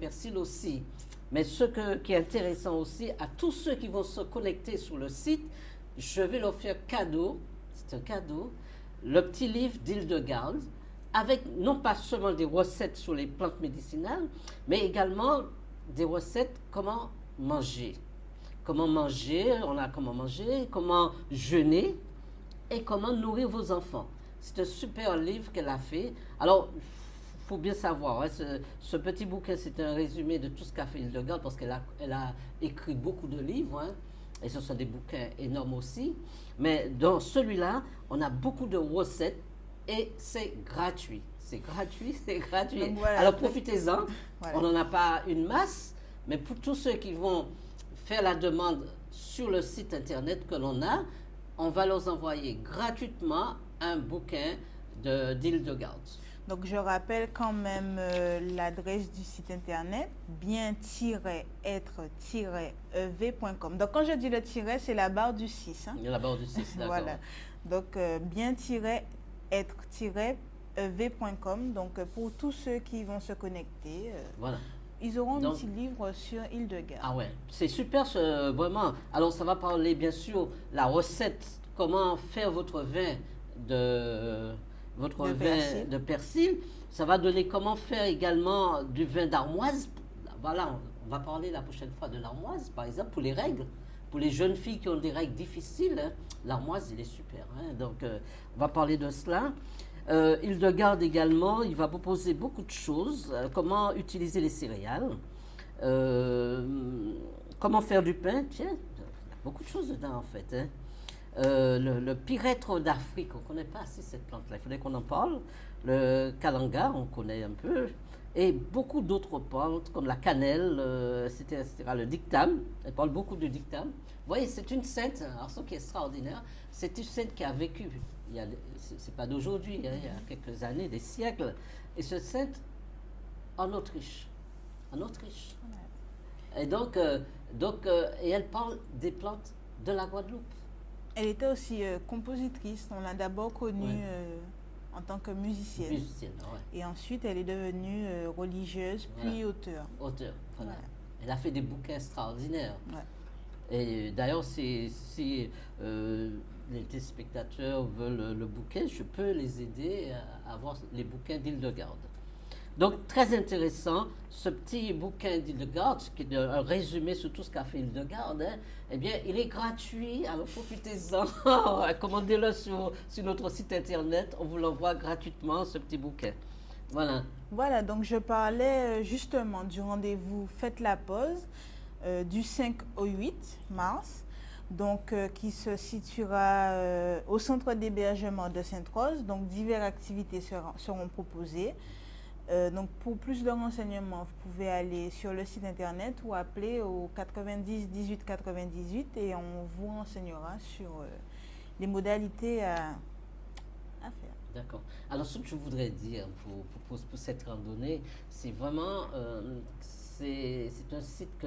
persil aussi. Mais qui est intéressant aussi, à tous ceux qui vont se connecter sur le site, je vais leur faire cadeau, c'est un cadeau, le petit livre d'Hildegarde, avec non pas seulement des recettes sur les plantes médicinales, mais également des recettes comment manger. Comment manger, on a comment manger, comment jeûner et comment nourrir vos enfants. C'est un super livre qu'elle a fait. Alors, faut bien savoir, hein, ce petit bouquin, c'est un résumé de tout ce qu'a fait Hildegarde, parce qu'elle a écrit beaucoup de livres, hein, et ce sont des bouquins énormes aussi. Mais dans celui-là, on a beaucoup de recettes et c'est gratuit. C'est gratuit, c'est gratuit. Donc voilà, alors profitez-en. Voilà. On n'en a pas une masse, mais pour tous ceux qui vont faire la demande sur le site internet que l'on a, on va leur envoyer gratuitement un bouquin d'Hildegarde. Donc, je rappelle quand même l'adresse du site internet, bien-être-ev.com. Donc, quand je dis le tiret, c'est la barre du 6. Hein? La barre du 6, d'accord. Voilà. Donc, bien-être-ev.com. Donc, pour tous ceux qui vont se connecter, voilà. Ils auront un petit livre sur Hildegarde. Ah ouais, c'est super, vraiment. Alors, ça va parler, bien sûr, la recette, comment faire votre vin de persil. Ça va donner comment faire également du vin d'armoise. Voilà, on va parler la prochaine fois de l'armoise, par exemple, pour les règles. Pour les jeunes filles qui ont des règles difficiles, hein, l'armoise, il est super. Hein, donc, on va parler de cela. Hildegarde également, il va proposer beaucoup de choses. Comment utiliser les céréales. Comment faire du pain. Tiens, il y a beaucoup de choses dedans, en fait. Hein. Le pyrètre d'Afrique, on ne connaît pas assez cette plante-là, il faudrait qu'on en parle. Le kalanga, on connaît un peu. Et beaucoup d'autres plantes, comme la cannelle, etc., etc. Le dictame, elle parle beaucoup de dictame. Vous voyez, c'est une sainte, alors ce qui est extraordinaire, c'est une sainte qui a vécu, c'est pas d'aujourd'hui, hein, il y a quelques années, des siècles. Et cette sainte en Autriche. En Autriche. Et donc, et elle parle des plantes de la Guadeloupe. Elle était aussi compositrice. On l'a d'abord connue en tant que musicienne. Ouais. Et ensuite, elle est devenue religieuse, puis auteure. Auteure, voilà. Elle a fait des bouquins extraordinaires. Ouais. Et d'ailleurs, si les téléspectateurs veulent le bouquin, je peux les aider à avoir les bouquins d'Hildegarde. Donc, très intéressant, ce petit bouquin d'Hildegarde, qui est un résumé sur tout ce qu'a fait Hildegarde, hein, eh bien, il est gratuit, alors profitez-en, commandez-le sur notre site internet, on vous l'envoie gratuitement, ce petit bouquin. Voilà. Voilà, donc je parlais justement du rendez-vous Faites la pause du 5 au 8 mars, donc qui se situera au centre d'hébergement de Sainte-Rose, donc diverses activités seront proposées. Donc pour plus de renseignements, vous pouvez aller sur le site internet ou appeler au 90 18 98 et on vous renseignera sur les modalités à faire. D'accord. Alors ce que je voudrais dire pour cette randonnée, c'est vraiment, c'est un site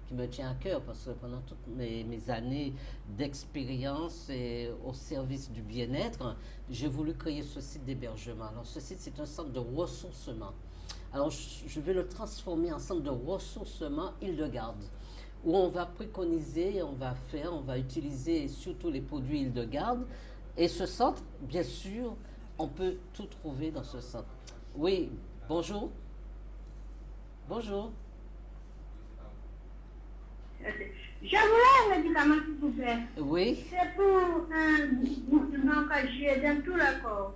qui me tient à cœur parce que pendant toutes mes années d'expérience et au service du bien-être, j'ai voulu créer ce site d'hébergement. Alors ce site, c'est un centre de ressourcement. Alors je vais le transformer en centre de ressourcement Hildegarde, où on va préconiser, on va utiliser surtout les produits Hildegarde. Et ce centre, bien sûr, on peut tout trouver dans ce centre. Oui, bonjour. Bonjour. Je voulais un médicament, s'il vous plaît. Oui. C'est pour un mouvement que j'ai dans tout le corps.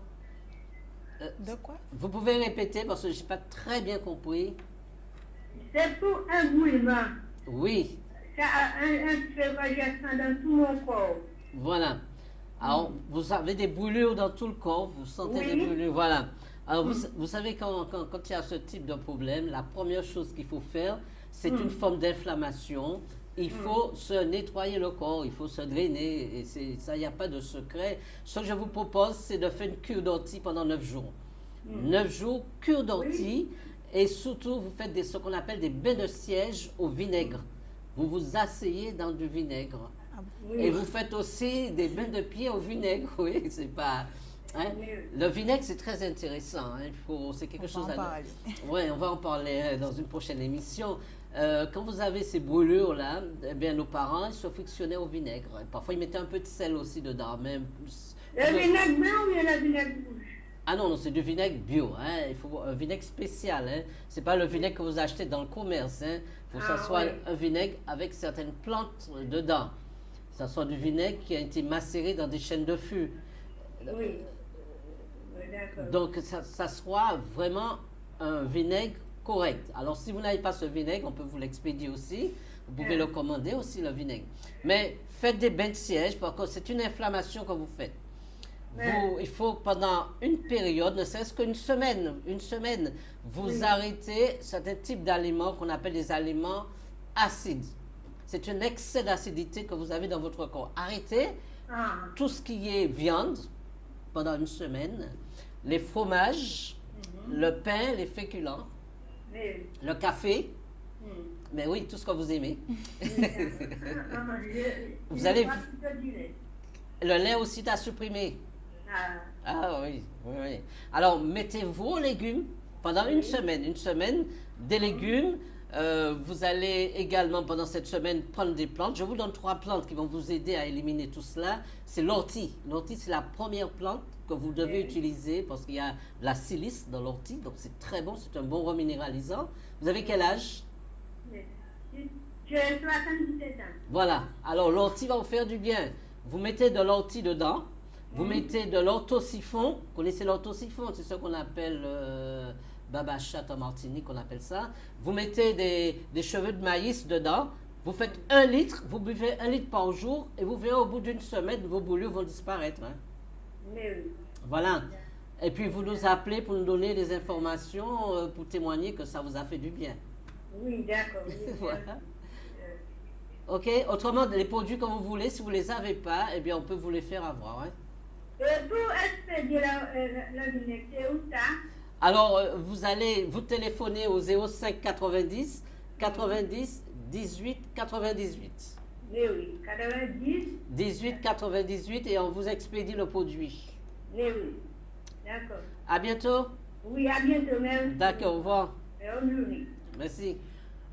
De quoi? Vous pouvez répéter parce que je n'ai pas très bien compris. C'est pour un mouvement. Oui. C'est un feu que je sens dans tout mon corps. Voilà. Alors, vous avez des brûlures dans tout le corps, vous sentez des brûlures, voilà. Alors, vous savez, quand il y a ce type de problème, la première chose qu'il faut faire, c'est une forme d'inflammation. Il faut se nettoyer le corps, il faut se drainer, et ça, il n'y a pas de secret. Ce que je vous propose, c'est de faire une cure d'ortie pendant 9 jours. 9 jours, cure d'ortie, et surtout, vous faites ce qu'on appelle des bains de siège au vinaigre. Vous vous asseyez dans du vinaigre. Et vous faites aussi des bains de pied au vinaigre, oui, c'est pas... Hein? Le vinaigre, c'est très intéressant. Hein. C'est quelque On chose va en à... parler. Oui, on va en parler dans une prochaine émission. Quand vous avez ces brûlures-là, eh bien, nos parents, ils se frictionnaient au vinaigre. Parfois, ils mettaient un peu de sel aussi dedans. Même. Le vinaigre blanc ou bien le vinaigre rouge? Ah non, non, c'est du vinaigre bio. Hein. Il faut un vinaigre spécial. Hein. Ce n'est pas le vinaigre que vous achetez dans le commerce. Hein. Il faut que ça soit un vinaigre avec certaines plantes dedans. Que ça soit du vinaigre qui a été macéré dans des chaînes de fût. Oui. D'accord. Donc, ça soit vraiment un vinaigre correct. Alors, si vous n'avez pas ce vinaigre, on peut vous l'expédier aussi. Vous pouvez le commander aussi, le vinaigre. Mais faites des bains de siège, parce que c'est une inflammation que vous faites. Il faut, pendant une période, ne serait-ce qu'une semaine, vous arrêtez certains types d'aliments qu'on appelle des aliments acides. C'est un excès d'acidité que vous avez dans votre corps. Arrêtez tout ce qui est viande pendant une semaine, les fromages, le pain, les féculents, le café, mais oui, tout ce que vous aimez. Vous allez... Le lait aussi à supprimer. Ah oui, oui, oui. Alors, mettez vos légumes pendant une semaine, des légumes. Vous allez également, pendant cette semaine, prendre des plantes. Je vous donne 3 plantes qui vont vous aider à éliminer tout cela. C'est l'ortie. L'ortie, c'est la première plante que vous devez utiliser parce qu'il y a de la silice dans l'ortie. Donc, c'est très bon. C'est un bon reminéralisant. Vous avez quel âge? J'ai 77 ans. Voilà. Alors, l'ortie va vous faire du bien. Vous mettez de l'ortie dedans. Vous mettez de l'orthosiphon. Vous connaissez l'orthosiphon? C'est ce qu'on appelle babachat en Martinique, on appelle ça. Vous mettez des cheveux de maïs dedans. Vous faites 1 litre. Vous buvez 1 litre par jour. Et vous verrez au bout d'une semaine, vos brûlures vont disparaître. Hein. Voilà. Et puis, vous nous appelez pour nous donner des informations, pour témoigner que ça vous a fait du bien. Oui, d'accord. Oui, voilà. OK. Autrement, les produits que vous voulez, si vous ne les avez pas, eh bien, on peut vous les faire avoir. Hein. Pour expédier la vinaigre, c'est où ça? Alors, vous téléphonez au 05 90 90 18 98. Oui, 90. 18 98 et on vous expédie le produit. Oui, d'accord. À bientôt. Oui, à bientôt. Merci. D'accord, au revoir. Bonne journée. Merci.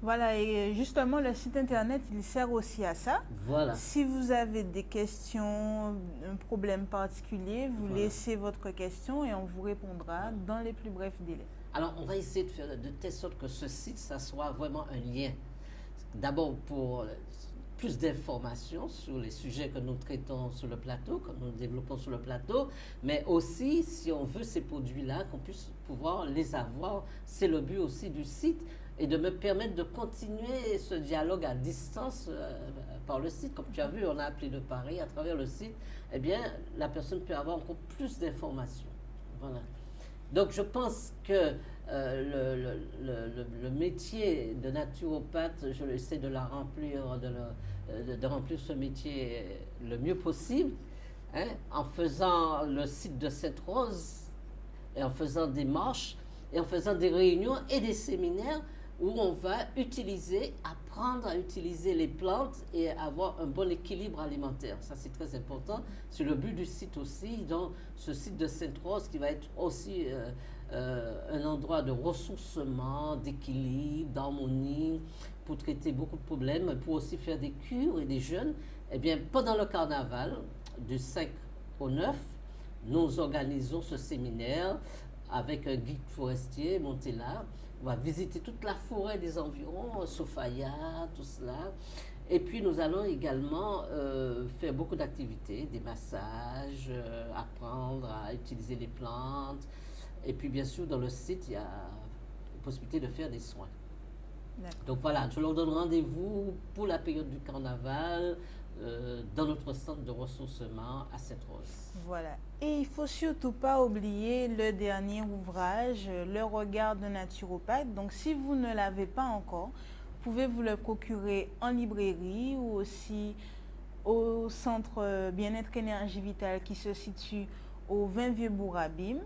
Voilà, et justement, le site internet, il sert aussi à ça. Voilà. Si vous avez des questions, un problème particulier, vous laissez votre question et on vous répondra dans les plus brefs délais. Alors, on va essayer de faire de telle sorte que ce site, ça soit vraiment un lien. D'abord, pour plus d'informations sur les sujets que nous traitons sur le plateau, que nous développons sur le plateau, mais aussi, si on veut ces produits-là, qu'on puisse pouvoir les avoir. C'est le but aussi du site. Et de me permettre de continuer ce dialogue à distance par le site. Comme tu as vu, on a appelé de Paris à travers le site. Eh bien, la personne peut avoir encore plus d'informations. Voilà. Donc, je pense que le métier de naturopathe, je essaie de la remplir, de remplir ce métier le mieux possible, hein, en faisant le site de Sainte-Rose, et en faisant des marches, et en faisant des réunions et des séminaires où on va apprendre à utiliser les plantes et avoir un bon équilibre alimentaire. Ça, c'est très important. C'est le but du site aussi. Donc, ce site de Sainte-Rose qui va être aussi un endroit de ressourcement, d'équilibre, d'harmonie, pour traiter beaucoup de problèmes, pour aussi faire des cures et des jeûnes. Eh bien, pendant le carnaval, du 5 au 9, nous organisons ce séminaire avec un guide forestier, Montella. On va visiter toute la forêt des environs, Sofaya, tout cela. Et puis nous allons également faire beaucoup d'activités, des massages, apprendre à utiliser les plantes. Et puis bien sûr, dans le site, il y a la possibilité de faire des soins. Donc voilà, je leur donne rendez-vous pour la période du carnaval dans notre centre de ressourcement à Sainte-Rose. Voilà. Et il ne faut surtout pas oublier le dernier ouvrage, Le regard de naturopathe. Donc si vous ne l'avez pas encore, vous pouvez vous le procurer en librairie ou aussi au centre bien-être énergie vitale qui se situe au 20 Vieux Bourg-Abîme.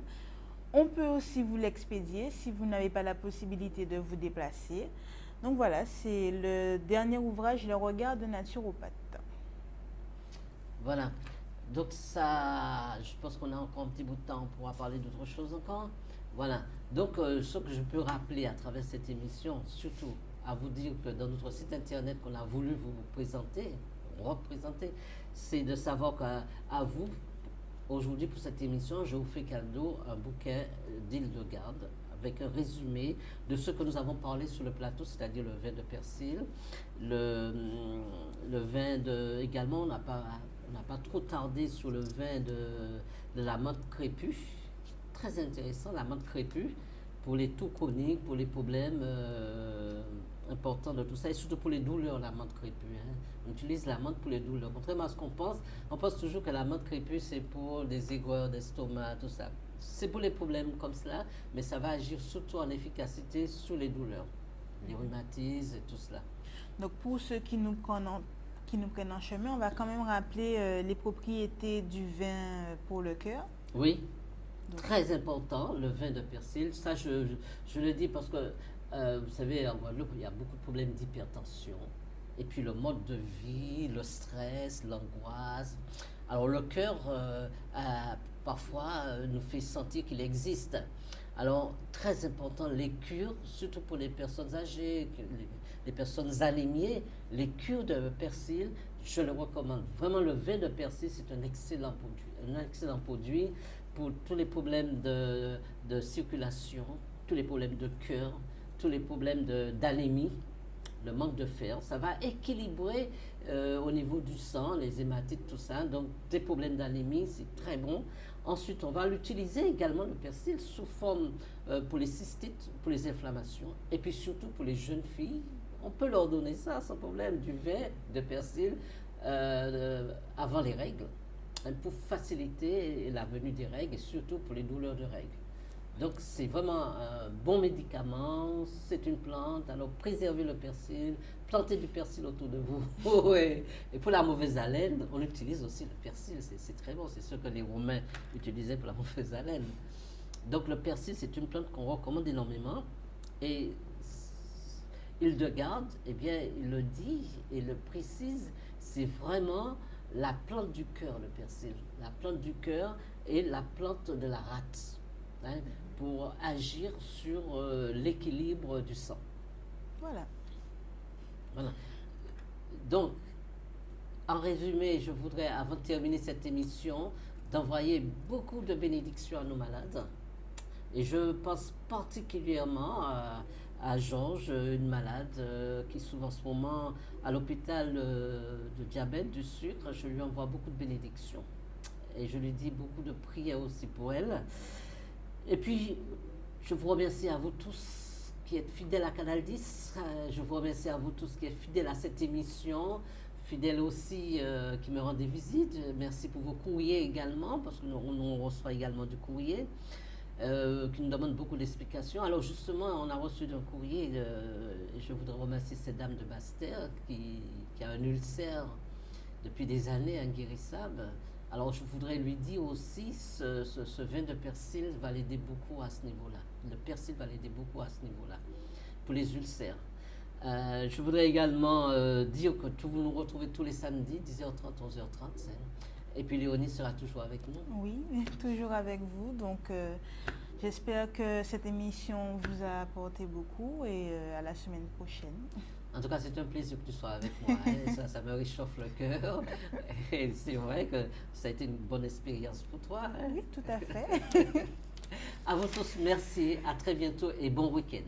On peut aussi vous l'expédier si vous n'avez pas la possibilité de vous déplacer. Donc voilà, c'est le dernier ouvrage, Le regard de naturopathe. Voilà. Donc ça, je pense qu'on a encore un petit bout de temps, on pourra parler d'autres choses encore. Voilà. Donc ce que je peux rappeler à travers cette émission, surtout à vous dire que dans notre site internet qu'on a voulu vous présenter, représenter, c'est de savoir qu'à vous, aujourd'hui pour cette émission, je vous fais cadeau un bouquet d'Hildegarde avec un résumé de ce que nous avons parlé sur le plateau, c'est-à-dire le vin de persil, le vin de... Également, on n'a pas trop tardé sur le vin de la menthe crépue. Très intéressant, la menthe crépue, pour les toux chroniques, pour les problèmes importants de tout ça, et surtout pour les douleurs, la menthe crépue. Hein. On utilise la menthe pour les douleurs. Contrairement à ce qu'on pense, on pense toujours que la menthe crépue, c'est pour des aigreurs d'estomac, tout ça. C'est pour les problèmes comme cela, mais ça va agir surtout en efficacité sur les douleurs, les rhumatismes et tout cela. Donc pour ceux qui nous prennent en chemin, on va quand même rappeler les propriétés du vin pour le cœur. Oui, donc, très important, le vin de persil. Ça, je le dis parce que, vous savez, en Guadeloupe, il y a beaucoup de problèmes d'hypertension. Et puis le mode de vie, le stress, l'angoisse. Alors le cœur, parfois, nous fait sentir qu'il existe. Alors, très important, les cures, surtout pour les personnes âgées, les personnes anémiées, les cures de persil, je le recommande. Vraiment, le vin de persil, c'est un excellent produit pour tous les problèmes de circulation, tous les problèmes de cœur, tous les problèmes d'anémie, le manque de fer. Ça va équilibrer au niveau du sang, les hématites, tout ça. Donc, des problèmes d'anémie, c'est très bon. Ensuite, on va l'utiliser également, le persil, sous forme pour les cystites, pour les inflammations, et puis surtout pour les jeunes filles. On peut leur donner ça sans problème, du vin de persil avant les règles, hein, pour faciliter la venue des règles et surtout pour les douleurs de règles. Donc, c'est vraiment un bon médicament, c'est une plante, alors préservez le persil, plantez du persil autour de vous. Ouais. Et pour la mauvaise haleine, on utilise aussi le persil, c'est très bon, c'est ce que les Romains utilisaient pour la mauvaise haleine. Donc, le persil, c'est une plante qu'on recommande énormément, et Hildegarde, eh bien, il le dit et le précise, c'est vraiment la plante du cœur, le persil, la plante du cœur et la plante de la rate. Hein, pour agir sur l'équilibre du sang. Voilà. Donc, en résumé, je voudrais, avant de terminer cette émission, d'envoyer beaucoup de bénédictions à nos malades. Et je pense particulièrement à Georges, une malade qui se trouve en ce moment à l'hôpital de diabète, du sucre. Je lui envoie beaucoup de bénédictions. Et je lui dis beaucoup de prières aussi pour elle. Et puis, je vous remercie à vous tous qui êtes fidèles à Canal 10. Je vous remercie à vous tous qui êtes fidèles à cette émission, fidèles aussi qui me rendez visite. Merci pour vos courriers également, parce que nous reçoit également du courrier qui nous demande beaucoup d'explications. Alors justement, on a reçu un courrier, et je voudrais remercier cette dame de Basse-Terre qui a un ulcère depuis des années inguérissable. Alors, je voudrais lui dire aussi, ce vin de persil va l'aider beaucoup à ce niveau-là. Le persil va l'aider beaucoup à ce niveau-là, pour les ulcères. Je voudrais également dire que vous nous retrouvez tous les samedis, 10h30, 11h30. Et puis, Léonie sera toujours avec nous. Oui, toujours avec vous. Donc, j'espère que cette émission vous a apporté beaucoup et à la semaine prochaine. En tout cas, c'est un plaisir que tu sois avec moi. Hein. Ça me réchauffe le cœur. Et c'est vrai que ça a été une bonne expérience pour toi. Hein. Oui, tout à fait. À vous tous, merci. À très bientôt et bon week-end.